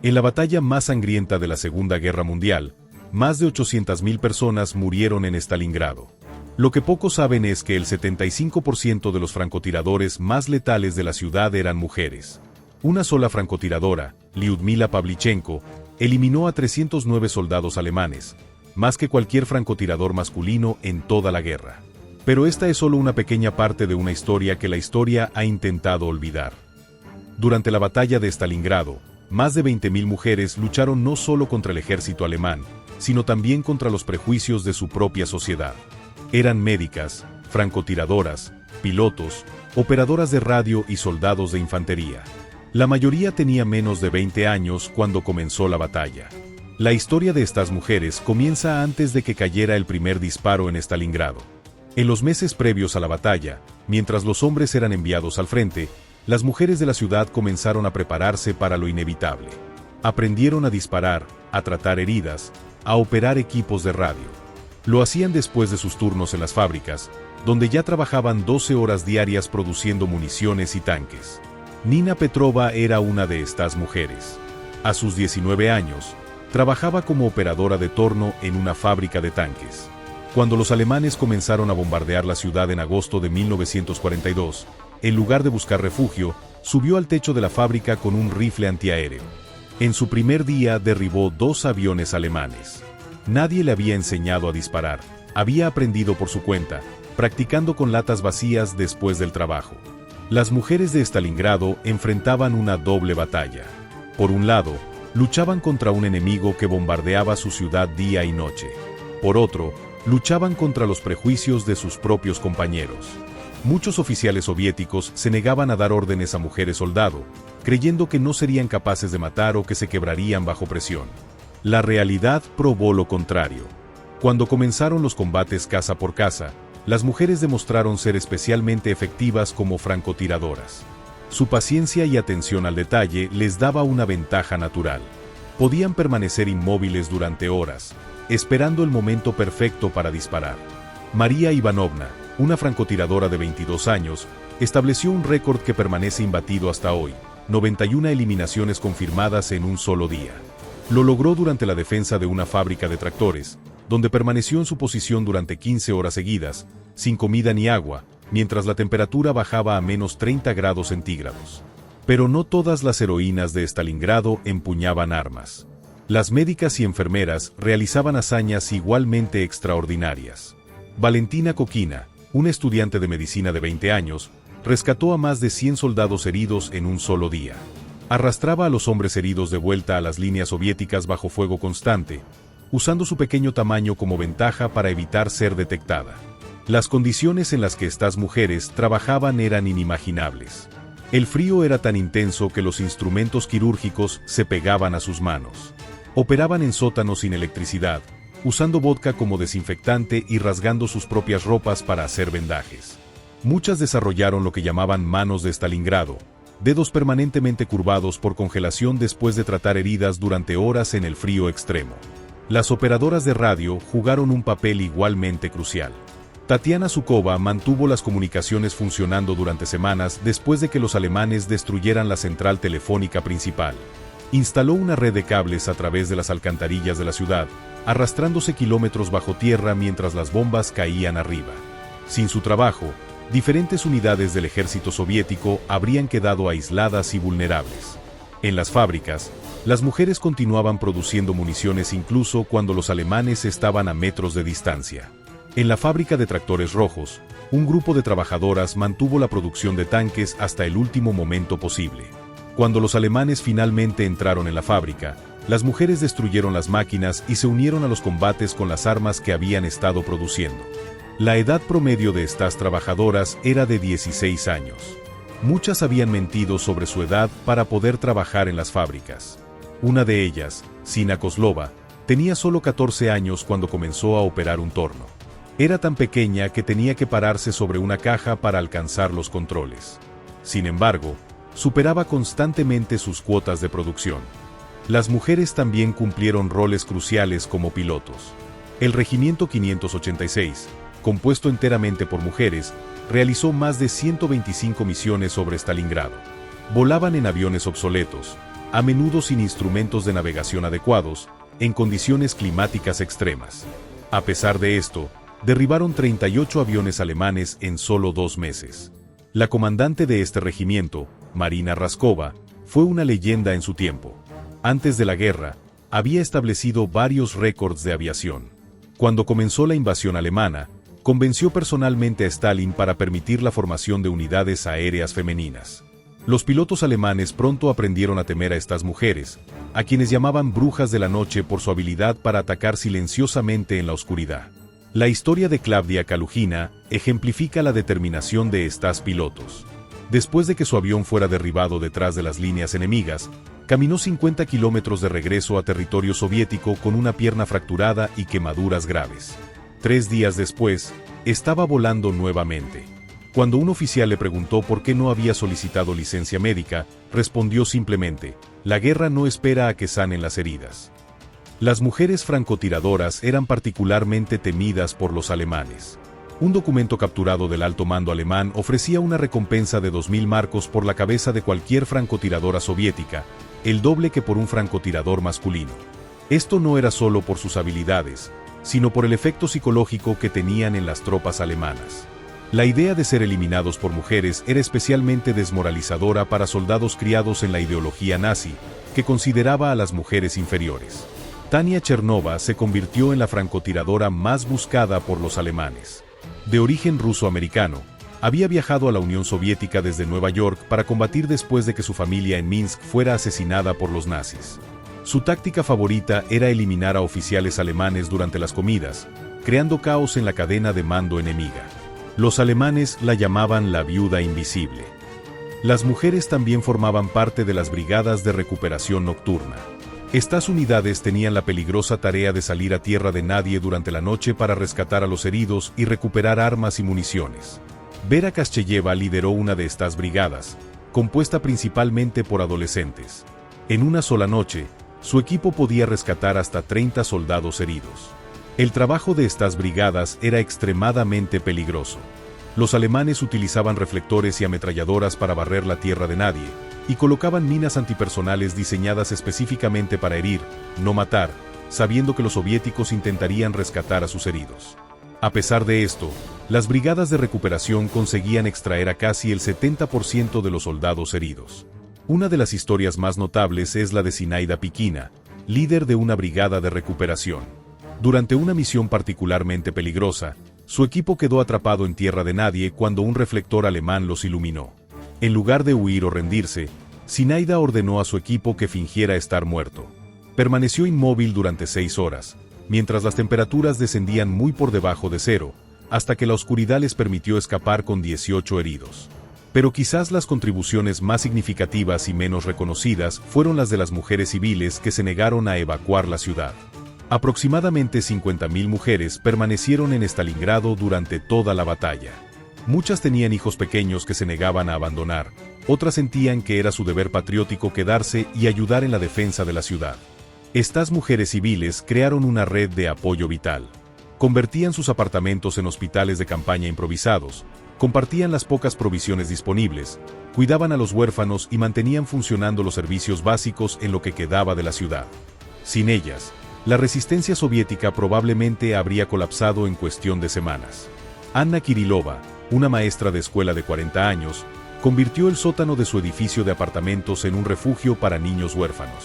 En la batalla más sangrienta de la Segunda Guerra Mundial, más de 800.000 personas murieron en Stalingrado. Lo que pocos saben es que el 75% de los francotiradores más letales de la ciudad eran mujeres. Una sola francotiradora, Lyudmila Pavlichenko, eliminó a 309 soldados alemanes, más que cualquier francotirador masculino en toda la guerra. Pero esta es solo una pequeña parte de una historia que la historia ha intentado olvidar. Durante la batalla de Stalingrado, más de 20.000 mujeres lucharon no solo contra el ejército alemán, sino también contra los prejuicios de su propia sociedad. Eran médicas, francotiradoras, pilotos, operadoras de radio y soldados de infantería. La mayoría tenía menos de 20 años cuando comenzó la batalla. La historia de estas mujeres comienza antes de que cayera el primer disparo en Stalingrado. En los meses previos a la batalla, mientras los hombres eran enviados al frente, las mujeres de la ciudad comenzaron a prepararse para lo inevitable. Aprendieron a disparar, a tratar heridas, a operar equipos de radio. Lo hacían después de sus turnos en las fábricas, donde ya trabajaban 12 horas diarias produciendo municiones y tanques. Nina Petrova era una de estas mujeres. A sus 19 años, trabajaba como operadora de torno en una fábrica de tanques. Cuando los alemanes comenzaron a bombardear la ciudad en agosto de 1942, en lugar de buscar refugio, subió al techo de la fábrica con un rifle antiaéreo. En su primer día derribó 2 aviones alemanes. Nadie le había enseñado a disparar, había aprendido por su cuenta, practicando con latas vacías después del trabajo. Las mujeres de Stalingrado enfrentaban una doble batalla. Por un lado, luchaban contra un enemigo que bombardeaba su ciudad día y noche. Por otro, luchaban contra los prejuicios de sus propios compañeros. Muchos oficiales soviéticos se negaban a dar órdenes a mujeres soldado, creyendo que no serían capaces de matar o que se quebrarían bajo presión. La realidad probó lo contrario. Cuando comenzaron los combates casa por casa, las mujeres demostraron ser especialmente efectivas como francotiradoras. Su paciencia y atención al detalle les daba una ventaja natural. Podían permanecer inmóviles durante horas, esperando el momento perfecto para disparar. María Ivanovna, una francotiradora de 22 años, estableció un récord que permanece imbatido hasta hoy, 91 eliminaciones confirmadas en un solo día. Lo logró durante la defensa de una fábrica de tractores, donde permaneció en su posición durante 15 horas seguidas, sin comida ni agua, mientras la temperatura bajaba a menos 30 grados centígrados. Pero no todas las heroínas de Stalingrado empuñaban armas. Las médicas y enfermeras realizaban hazañas igualmente extraordinarias. Valentina Kokina, una estudiante de medicina de 20 años, rescató a más de 100 soldados heridos en un solo día. Arrastraba a los hombres heridos de vuelta a las líneas soviéticas bajo fuego constante, usando su pequeño tamaño como ventaja para evitar ser detectada. Las condiciones en las que estas mujeres trabajaban eran inimaginables. El frío era tan intenso que los instrumentos quirúrgicos se pegaban a sus manos. Operaban en sótanos sin electricidad, usando vodka como desinfectante y rasgando sus propias ropas para hacer vendajes. Muchas desarrollaron lo que llamaban manos de Stalingrado, dedos permanentemente curvados por congelación después de tratar heridas durante horas en el frío extremo. Las operadoras de radio jugaron un papel igualmente crucial. Tatiana Zhukova mantuvo las comunicaciones funcionando durante semanas después de que los alemanes destruyeran la central telefónica principal. Instaló una red de cables a través de las alcantarillas de la ciudad, arrastrándose kilómetros bajo tierra mientras las bombas caían arriba. Sin su trabajo, diferentes unidades del ejército soviético habrían quedado aisladas y vulnerables. En las fábricas, las mujeres continuaban produciendo municiones incluso cuando los alemanes estaban a metros de distancia. En la fábrica de tractores rojos, un grupo de trabajadoras mantuvo la producción de tanques hasta el último momento posible. Cuando los alemanes finalmente entraron en la fábrica, las mujeres destruyeron las máquinas y se unieron a los combates con las armas que habían estado produciendo. La edad promedio de estas trabajadoras era de 16 años. Muchas habían mentido sobre su edad para poder trabajar en las fábricas. Una de ellas, Sina Kozlova, tenía solo 14 años cuando comenzó a operar un torno. Era tan pequeña que tenía que pararse sobre una caja para alcanzar los controles. Sin embargo, superaba constantemente sus cuotas de producción. Las mujeres también cumplieron roles cruciales como pilotos. El Regimiento 586, compuesto enteramente por mujeres, realizó más de 125 misiones sobre Stalingrado. Volaban en aviones obsoletos, a menudo sin instrumentos de navegación adecuados, en condiciones climáticas extremas. A pesar de esto, derribaron 38 aviones alemanes en solo 2 meses. La comandante de este regimiento, Marina Raskova, fue una leyenda en su tiempo. Antes de la guerra, había establecido varios récords de aviación. Cuando comenzó la invasión alemana, convenció personalmente a Stalin para permitir la formación de unidades aéreas femeninas. Los pilotos alemanes pronto aprendieron a temer a estas mujeres, a quienes llamaban brujas de la noche por su habilidad para atacar silenciosamente en la oscuridad. La historia de Klavdia Kalugina ejemplifica la determinación de estas pilotos. Después de que su avión fuera derribado detrás de las líneas enemigas, caminó 50 kilómetros de regreso a territorio soviético con una pierna fracturada y quemaduras graves. 3 días después, estaba volando nuevamente. Cuando un oficial le preguntó por qué no había solicitado licencia médica, respondió simplemente: «La guerra no espera a que sanen las heridas». Las mujeres francotiradoras eran particularmente temidas por los alemanes. Un documento capturado del alto mando alemán ofrecía una recompensa de 2.000 marcos por la cabeza de cualquier francotiradora soviética, el doble que por un francotirador masculino. Esto no era solo por sus habilidades, sino por el efecto psicológico que tenían en las tropas alemanas. La idea de ser eliminados por mujeres era especialmente desmoralizadora para soldados criados en la ideología nazi, que consideraba a las mujeres inferiores. Tania Chernova se convirtió en la francotiradora más buscada por los alemanes. De origen ruso-americano, había viajado a la Unión Soviética desde Nueva York para combatir después de que su familia en Minsk fuera asesinada por los nazis. Su táctica favorita era eliminar a oficiales alemanes durante las comidas, creando caos en la cadena de mando enemiga. Los alemanes la llamaban la viuda invisible. Las mujeres también formaban parte de las brigadas de recuperación nocturna. Estas unidades tenían la peligrosa tarea de salir a tierra de nadie durante la noche para rescatar a los heridos y recuperar armas y municiones. Vera Kashcheyeva lideró una de estas brigadas, compuesta principalmente por adolescentes. En una sola noche, su equipo podía rescatar hasta 30 soldados heridos. El trabajo de estas brigadas era extremadamente peligroso. Los alemanes utilizaban reflectores y ametralladoras para barrer la tierra de nadie, y colocaban minas antipersonales diseñadas específicamente para herir, no matar, sabiendo que los soviéticos intentarían rescatar a sus heridos. A pesar de esto, las brigadas de recuperación conseguían extraer a casi el 70% de los soldados heridos. Una de las historias más notables es la de Zinaida Pikina, líder de una brigada de recuperación. Durante una misión particularmente peligrosa, su equipo quedó atrapado en tierra de nadie cuando un reflector alemán los iluminó. En lugar de huir o rendirse, Zinaida ordenó a su equipo que fingiera estar muerto. Permaneció inmóvil durante 6 horas, mientras las temperaturas descendían muy por debajo de cero, hasta que la oscuridad les permitió escapar con 18 heridos. Pero quizás las contribuciones más significativas y menos reconocidas fueron las de las mujeres civiles que se negaron a evacuar la ciudad. Aproximadamente 50.000 mujeres permanecieron en Stalingrado durante toda la batalla. Muchas tenían hijos pequeños que se negaban a abandonar, otras sentían que era su deber patriótico quedarse y ayudar en la defensa de la ciudad. Estas mujeres civiles crearon una red de apoyo vital. Convertían sus apartamentos en hospitales de campaña improvisados, compartían las pocas provisiones disponibles, cuidaban a los huérfanos y mantenían funcionando los servicios básicos en lo que quedaba de la ciudad. Sin ellas, la resistencia soviética probablemente habría colapsado en cuestión de semanas. Anna Kirilova, una maestra de escuela de 40 años, convirtió el sótano de su edificio de apartamentos en un refugio para niños huérfanos.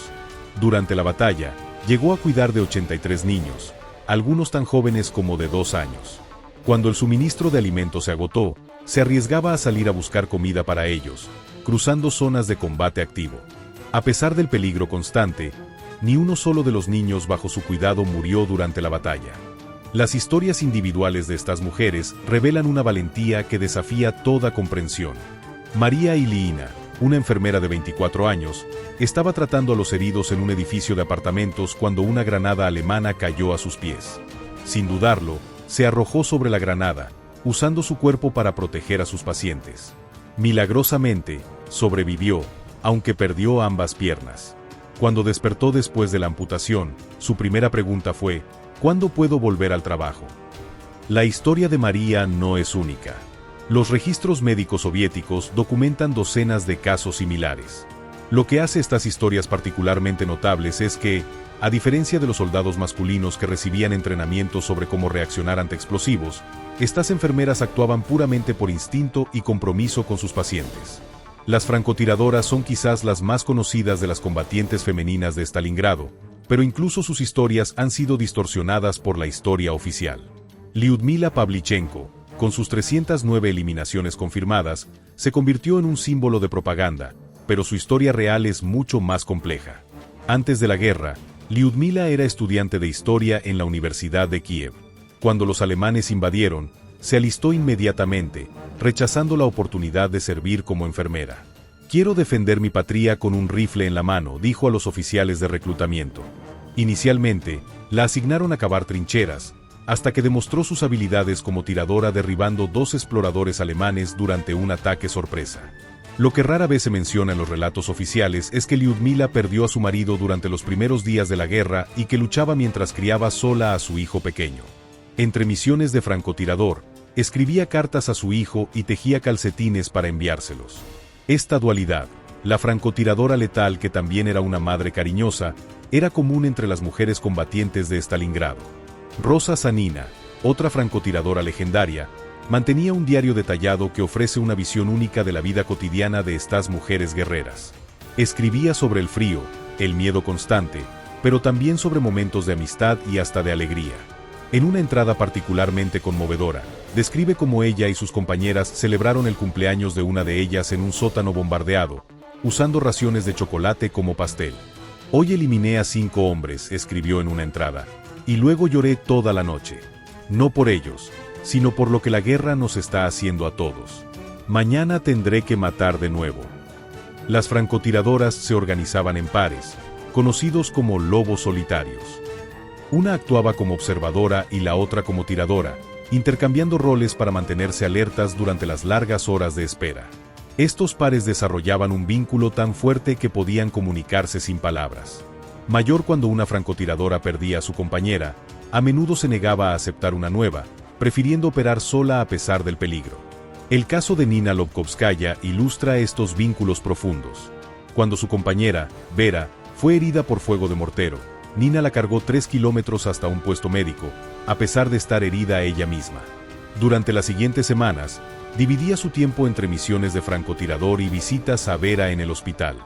Durante la batalla, llegó a cuidar de 83 niños, algunos tan jóvenes como de 2 años. Cuando el suministro de alimentos se agotó, se arriesgaba a salir a buscar comida para ellos, cruzando zonas de combate activo. A pesar del peligro constante, ni uno solo de los niños bajo su cuidado murió durante la batalla. Las historias individuales de estas mujeres revelan una valentía que desafía toda comprensión. María Iliina, una enfermera de 24 años, estaba tratando a los heridos en un edificio de apartamentos cuando una granada alemana cayó a sus pies. Sin dudarlo, se arrojó sobre la granada, usando su cuerpo para proteger a sus pacientes. Milagrosamente, sobrevivió, aunque perdió ambas piernas. Cuando despertó después de la amputación, su primera pregunta fue: ¿cuándo puedo volver al trabajo? La historia de María no es única. Los registros médicos soviéticos documentan docenas de casos similares. Lo que hace estas historias particularmente notables es que, a diferencia de los soldados masculinos que recibían entrenamiento sobre cómo reaccionar ante explosivos, estas enfermeras actuaban puramente por instinto y compromiso con sus pacientes. Las francotiradoras son quizás las más conocidas de las combatientes femeninas de Stalingrado, pero incluso sus historias han sido distorsionadas por la historia oficial. Lyudmila Pavlichenko, con sus 309 eliminaciones confirmadas, se convirtió en un símbolo de propaganda, pero su historia real es mucho más compleja. Antes de la guerra, Lyudmila era estudiante de historia en la Universidad de Kiev. Cuando los alemanes invadieron, se alistó inmediatamente, rechazando la oportunidad de servir como enfermera. «Quiero defender mi patria con un rifle en la mano», dijo a los oficiales de reclutamiento. Inicialmente, la asignaron a cavar trincheras, hasta que demostró sus habilidades como tiradora derribando 2 exploradores alemanes durante un ataque sorpresa. Lo que rara vez se menciona en los relatos oficiales es que Lyudmila perdió a su marido durante los primeros días de la guerra y que luchaba mientras criaba sola a su hijo pequeño. Entre misiones de francotirador, escribía cartas a su hijo y tejía calcetines para enviárselos. Esta dualidad, la francotiradora letal que también era una madre cariñosa, era común entre las mujeres combatientes de Stalingrado. Rosa Sanina, otra francotiradora legendaria, mantenía un diario detallado que ofrece una visión única de la vida cotidiana de estas mujeres guerreras. Escribía sobre el frío, el miedo constante, pero también sobre momentos de amistad y hasta de alegría. En una entrada particularmente conmovedora, describe cómo ella y sus compañeras celebraron el cumpleaños de una de ellas en un sótano bombardeado, usando raciones de chocolate como pastel. «Hoy eliminé a 5 hombres», escribió en una entrada, «y luego lloré toda la noche. No por ellos, sino por lo que la guerra nos está haciendo a todos. Mañana tendré que matar de nuevo». Las francotiradoras se organizaban en pares, conocidos como lobos solitarios. Una actuaba como observadora y la otra como tiradora, intercambiando roles para mantenerse alertas durante las largas horas de espera. Estos pares desarrollaban un vínculo tan fuerte que podían comunicarse sin palabras. Mayor cuando una francotiradora perdía a su compañera, a menudo se negaba a aceptar una nueva, prefiriendo operar sola a pesar del peligro. El caso de Nina Lobkovskaya ilustra estos vínculos profundos. Cuando su compañera, Vera, fue herida por fuego de mortero, Nina la cargó 3 kilómetros hasta un puesto médico, a pesar de estar herida ella misma. Durante las siguientes semanas, dividía su tiempo entre misiones de francotirador y visitas a Vera en el hospital.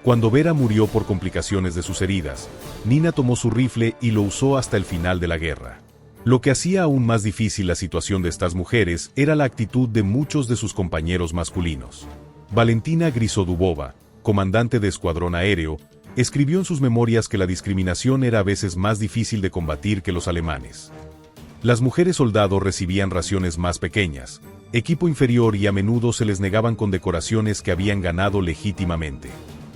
Cuando Vera murió por complicaciones de sus heridas, Nina tomó su rifle y lo usó hasta el final de la guerra. Lo que hacía aún más difícil la situación de estas mujeres era la actitud de muchos de sus compañeros masculinos. Valentina Grisodubova, comandante de escuadrón aéreo, escribió en sus memorias que la discriminación era a veces más difícil de combatir que los alemanes. Las mujeres soldado recibían raciones más pequeñas, equipo inferior y a menudo se les negaban condecoraciones que habían ganado legítimamente.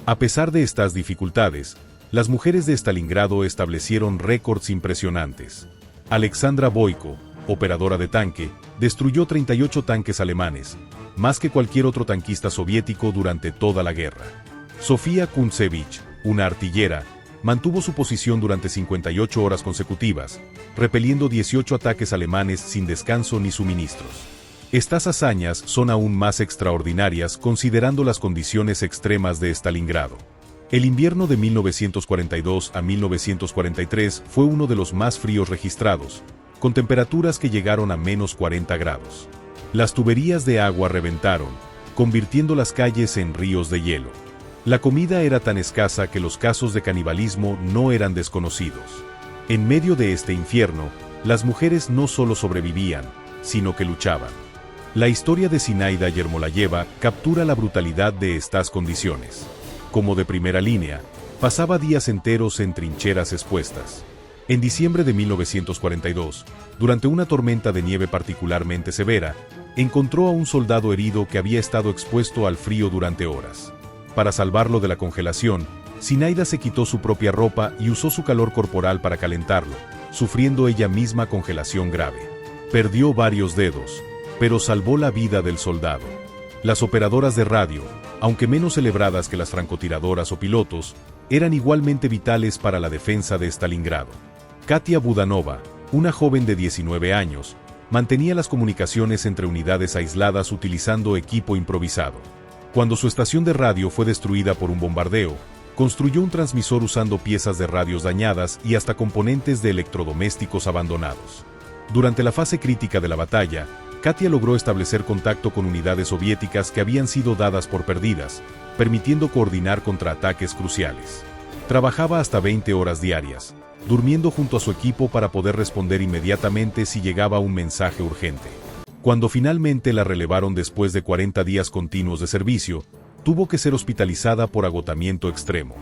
A pesar de estas dificultades, las mujeres de Stalingrado establecieron récords impresionantes. Alexandra Boyko, operadora de tanque, destruyó 38 tanques alemanes, más que cualquier otro tanquista soviético durante toda la guerra. Sofía Kuntsevich, una artillera, mantuvo su posición durante 58 horas consecutivas, repeliendo 18 ataques alemanes sin descanso ni suministros. Estas hazañas son aún más extraordinarias considerando las condiciones extremas de Stalingrado. El invierno de 1942 a 1943 fue uno de los más fríos registrados, con temperaturas que llegaron a menos 40 grados. Las tuberías de agua reventaron, convirtiendo las calles en ríos de hielo. La comida era tan escasa que los casos de canibalismo no eran desconocidos. En medio de este infierno, las mujeres no solo sobrevivían, sino que luchaban. La historia de Zinaida Yermolayeva captura la brutalidad de estas condiciones. Como de primera línea, pasaba días enteros en trincheras expuestas. En diciembre de 1942, durante una tormenta de nieve particularmente severa, encontró a un soldado herido que había estado expuesto al frío durante horas. Para salvarlo de la congelación, Zinaida se quitó su propia ropa y usó su calor corporal para calentarlo, sufriendo ella misma congelación grave. Perdió varios dedos, pero salvó la vida del soldado. Las operadoras de radio, aunque menos celebradas que las francotiradoras o pilotos, eran igualmente vitales para la defensa de Stalingrado. Katia Budanova, una joven de 19 años, mantenía las comunicaciones entre unidades aisladas utilizando equipo improvisado. Cuando su estación de radio fue destruida por un bombardeo, construyó un transmisor usando piezas de radios dañadas y hasta componentes de electrodomésticos abandonados. Durante la fase crítica de la batalla, Katia logró establecer contacto con unidades soviéticas que habían sido dadas por perdidas, permitiendo coordinar contraataques cruciales. Trabajaba hasta 20 horas diarias, durmiendo junto a su equipo para poder responder inmediatamente si llegaba un mensaje urgente. Cuando finalmente la relevaron después de 40 días continuos de servicio, tuvo que ser hospitalizada por agotamiento extremo.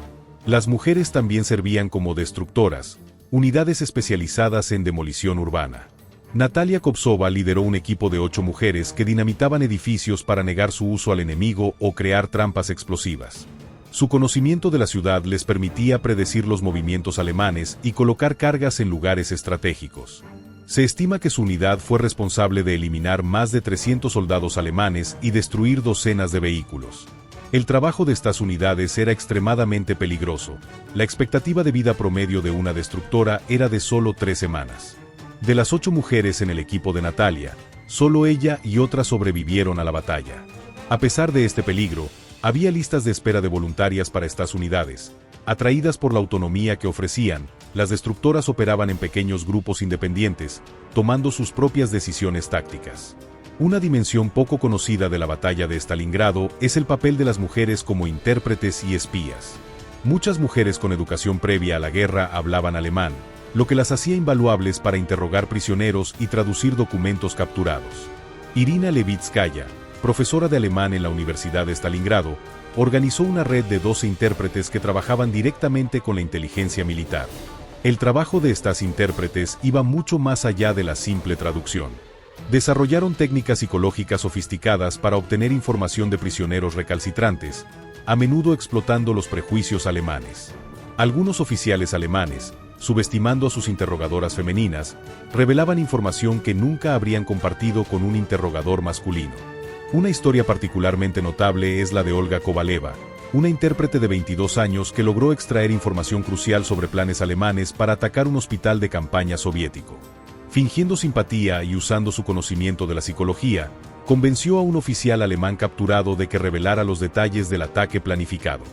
Las mujeres también servían como destructoras, unidades especializadas en demolición urbana. Natalia Kopsova lideró un equipo de 8 mujeres que dinamitaban edificios para negar su uso al enemigo o crear trampas explosivas. Su conocimiento de la ciudad les permitía predecir los movimientos alemanes y colocar cargas en lugares estratégicos. Se estima que su unidad fue responsable de eliminar más de 300 soldados alemanes y destruir docenas de vehículos. El trabajo de estas unidades era extremadamente peligroso. La expectativa de vida promedio de una destructora era de solo 3 semanas. De las 8 mujeres en el equipo de Natalia, solo ella y otras sobrevivieron a la batalla. A pesar de este peligro, había listas de espera de voluntarias para estas unidades. Atraídas por la autonomía que ofrecían, las destructoras operaban en pequeños grupos independientes, tomando sus propias decisiones tácticas. Una dimensión poco conocida de la batalla de Stalingrado es el papel de las mujeres como intérpretes y espías. Muchas mujeres con educación previa a la guerra hablaban alemán, lo que las hacía invaluables para interrogar prisioneros y traducir documentos capturados. Irina Levitskaya, profesora de alemán en la Universidad de Stalingrado, organizó una red de 12 intérpretes que trabajaban directamente con la inteligencia militar. El trabajo de estas intérpretes iba mucho más allá de la simple traducción. Desarrollaron técnicas psicológicas sofisticadas para obtener información de prisioneros recalcitrantes, a menudo explotando los prejuicios alemanes. Algunos oficiales alemanes, subestimando a sus interrogadoras femeninas, revelaban información que nunca habrían compartido con un interrogador masculino. Una historia particularmente notable es la de Olga Kovaleva, una intérprete de 22 años que logró extraer información crucial sobre planes alemanes para atacar un hospital de campaña soviético. Fingiendo simpatía y usando su conocimiento de la psicología, convenció a un oficial alemán capturado de que revelara los detalles del ataque planificado.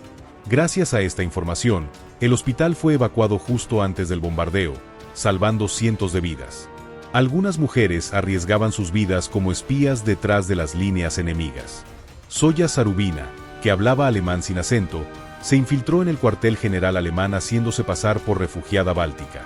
Gracias a esta información, el hospital fue evacuado justo antes del bombardeo, salvando cientos de vidas. Algunas mujeres arriesgaban sus vidas como espías detrás de las líneas enemigas. Zoya Zarubina, que hablaba alemán sin acento, se infiltró en el cuartel general alemán haciéndose pasar por refugiada báltica.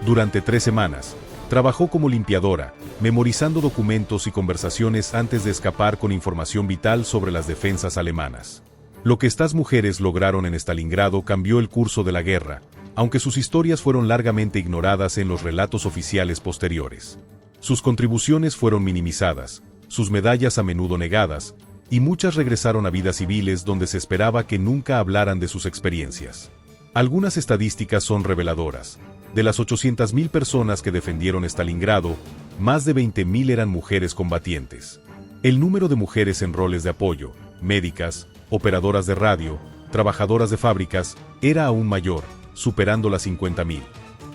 Durante 3 semanas, trabajó como limpiadora, memorizando documentos y conversaciones antes de escapar con información vital sobre las defensas alemanas. Lo que estas mujeres lograron en Stalingrado cambió el curso de la guerra, aunque sus historias fueron largamente ignoradas en los relatos oficiales posteriores. Sus contribuciones fueron minimizadas, sus medallas a menudo negadas, y muchas regresaron a vidas civiles donde se esperaba que nunca hablaran de sus experiencias. Algunas estadísticas son reveladoras. De las 800.000 personas que defendieron Stalingrado, más de 20.000 eran mujeres combatientes. El número de mujeres en roles de apoyo, médicas, operadoras de radio, trabajadoras de fábricas, era aún mayor, superando las 50.000.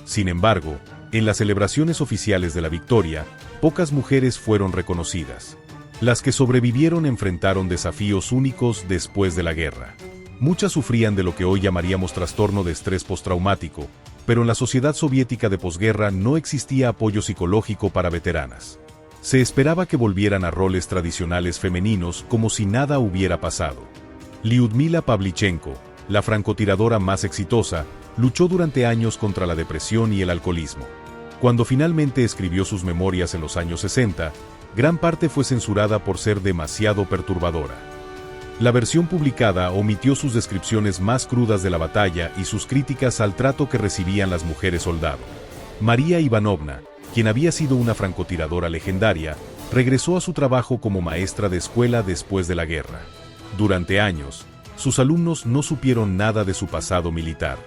Sin embargo, en las celebraciones oficiales de la victoria, pocas mujeres fueron reconocidas. Las que sobrevivieron enfrentaron desafíos únicos después de la guerra. Muchas sufrían de lo que hoy llamaríamos trastorno de estrés postraumático, pero en la sociedad soviética de posguerra no existía apoyo psicológico para veteranas. Se esperaba que volvieran a roles tradicionales femeninos como si nada hubiera pasado. Lyudmila Pavlichenko, la francotiradora más exitosa, luchó durante años contra la depresión y el alcoholismo. Cuando finalmente escribió sus memorias en los años 60, gran parte fue censurada por ser demasiado perturbadora. La versión publicada omitió sus descripciones más crudas de la batalla y sus críticas al trato que recibían las mujeres soldado. María Ivanovna, quien había sido una francotiradora legendaria, regresó a su trabajo como maestra de escuela después de la guerra. Durante años, sus alumnos no supieron nada de su pasado militar.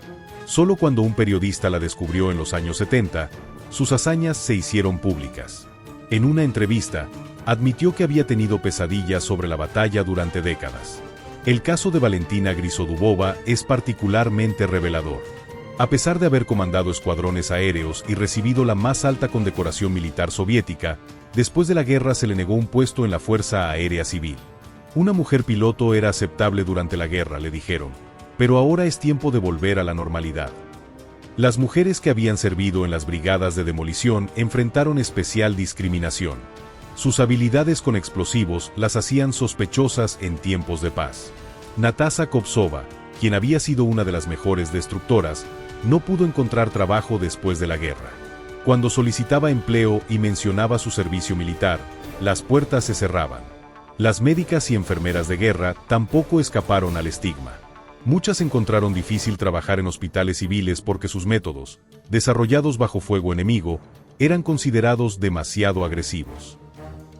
Solo cuando un periodista la descubrió en los años 70, sus hazañas se hicieron públicas. En una entrevista, admitió que había tenido pesadillas sobre la batalla durante décadas. El caso de Valentina Grisodubova es particularmente revelador. A pesar de haber comandado escuadrones aéreos y recibido la más alta condecoración militar soviética, después de la guerra se le negó un puesto en la Fuerza Aérea Civil. Una mujer piloto era aceptable durante la guerra, le dijeron, pero ahora es tiempo de volver a la normalidad. Las mujeres que habían servido en las brigadas de demolición enfrentaron especial discriminación. Sus habilidades con explosivos las hacían sospechosas en tiempos de paz. Natasa Kopsova, quien había sido una de las mejores destructoras, no pudo encontrar trabajo después de la guerra. Cuando solicitaba empleo y mencionaba su servicio militar, las puertas se cerraban. Las médicas y enfermeras de guerra tampoco escaparon al estigma. Muchas encontraron difícil trabajar en hospitales civiles porque sus métodos, desarrollados bajo fuego enemigo, eran considerados demasiado agresivos.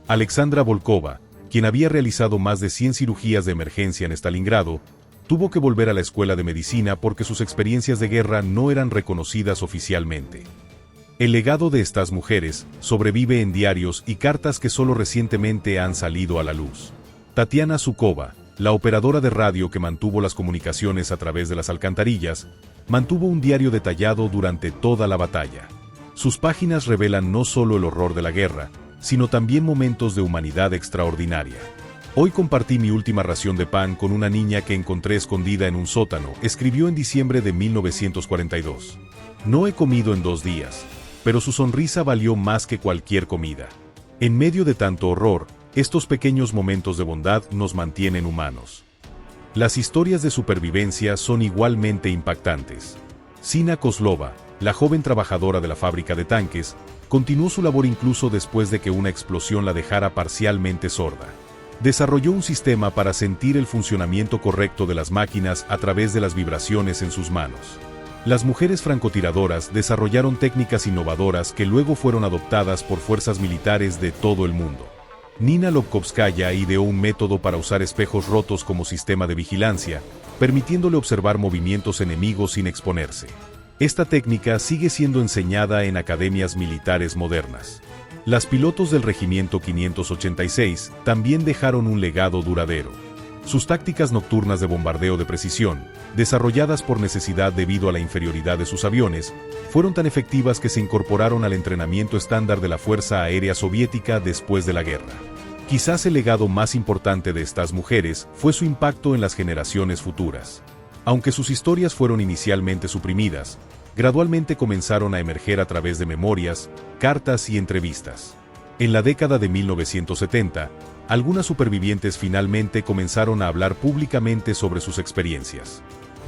Alexandra Volkova, quien había realizado más de 100 cirugías de emergencia en Stalingrado, tuvo que volver a la escuela de medicina porque sus experiencias de guerra no eran reconocidas oficialmente. El legado de estas mujeres sobrevive en diarios y cartas que solo recientemente han salido a la luz. Tatiana Zhukova, la operadora de radio que mantuvo las comunicaciones a través de las alcantarillas, mantuvo un diario detallado durante toda la batalla. Sus páginas revelan no solo el horror de la guerra, sino también momentos de humanidad extraordinaria. Hoy compartí mi última ración de pan con una niña que encontré escondida en un sótano, escribió en diciembre de 1942. No he comido en 2 días, pero su sonrisa valió más que cualquier comida. En medio de tanto horror, estos pequeños momentos de bondad nos mantienen humanos. Las historias de supervivencia son igualmente impactantes. Sina Kozlova, la joven trabajadora de la fábrica de tanques, continuó su labor incluso después de que una explosión la dejara parcialmente sorda. Desarrolló un sistema para sentir el funcionamiento correcto de las máquinas a través de las vibraciones en sus manos. Las mujeres francotiradoras desarrollaron técnicas innovadoras que luego fueron adoptadas por fuerzas militares de todo el mundo. Nina Lobkovskaya ideó un método para usar espejos rotos como sistema de vigilancia, permitiéndole observar movimientos enemigos sin exponerse. Esta técnica sigue siendo enseñada en academias militares modernas. Las pilotos del Regimiento 586 también dejaron un legado duradero. Sus tácticas nocturnas de bombardeo de precisión, desarrolladas por necesidad debido a la inferioridad de sus aviones, fueron tan efectivas que se incorporaron al entrenamiento estándar de la Fuerza Aérea Soviética después de la guerra. Quizás el legado más importante de estas mujeres fue su impacto en las generaciones futuras. Aunque sus historias fueron inicialmente suprimidas, gradualmente comenzaron a emerger a través de memorias, cartas y entrevistas. En la década de 1970, algunas supervivientes finalmente comenzaron a hablar públicamente sobre sus experiencias.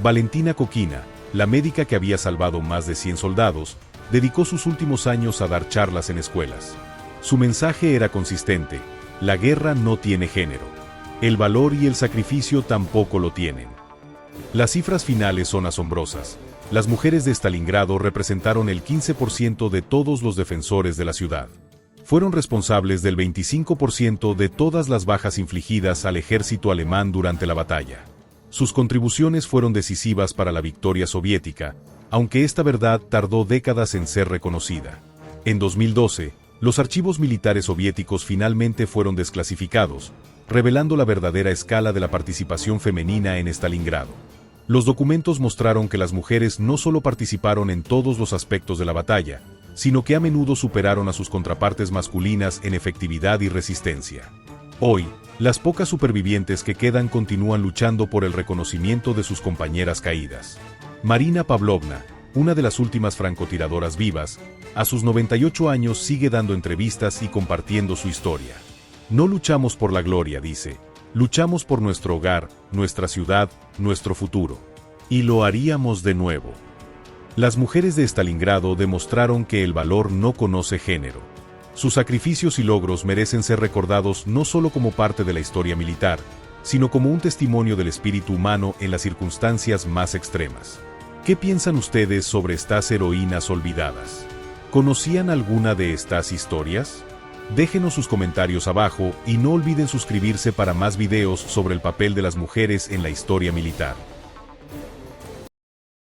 Valentina Kokina, la médica que había salvado más de 100 soldados, dedicó sus últimos años a dar charlas en escuelas. Su mensaje era consistente: la guerra no tiene género. El valor y el sacrificio tampoco lo tienen. Las cifras finales son asombrosas. Las mujeres de Stalingrado representaron el 15% de todos los defensores de la ciudad. Fueron responsables del 25% de todas las bajas infligidas al ejército alemán durante la batalla. Sus contribuciones fueron decisivas para la victoria soviética, aunque esta verdad tardó décadas en ser reconocida. En 2012, los archivos militares soviéticos finalmente fueron desclasificados, revelando la verdadera escala de la participación femenina en Stalingrado. Los documentos mostraron que las mujeres no solo participaron en todos los aspectos de la batalla, sino que a menudo superaron a sus contrapartes masculinas en efectividad y resistencia. Hoy, las pocas supervivientes que quedan continúan luchando por el reconocimiento de sus compañeras caídas. Marina Pavlovna, una de las últimas francotiradoras vivas, a sus 98 años sigue dando entrevistas y compartiendo su historia. No luchamos por la gloria, dice. Luchamos por nuestro hogar, nuestra ciudad, nuestro futuro. Y lo haríamos de nuevo. Las mujeres de Stalingrado demostraron que el valor no conoce género. Sus sacrificios y logros merecen ser recordados no solo como parte de la historia militar, sino como un testimonio del espíritu humano en las circunstancias más extremas. ¿Qué piensan ustedes sobre estas heroínas olvidadas? ¿Conocían alguna de estas historias? Déjenos sus comentarios abajo y no olviden suscribirse para más videos sobre el papel de las mujeres en la historia militar.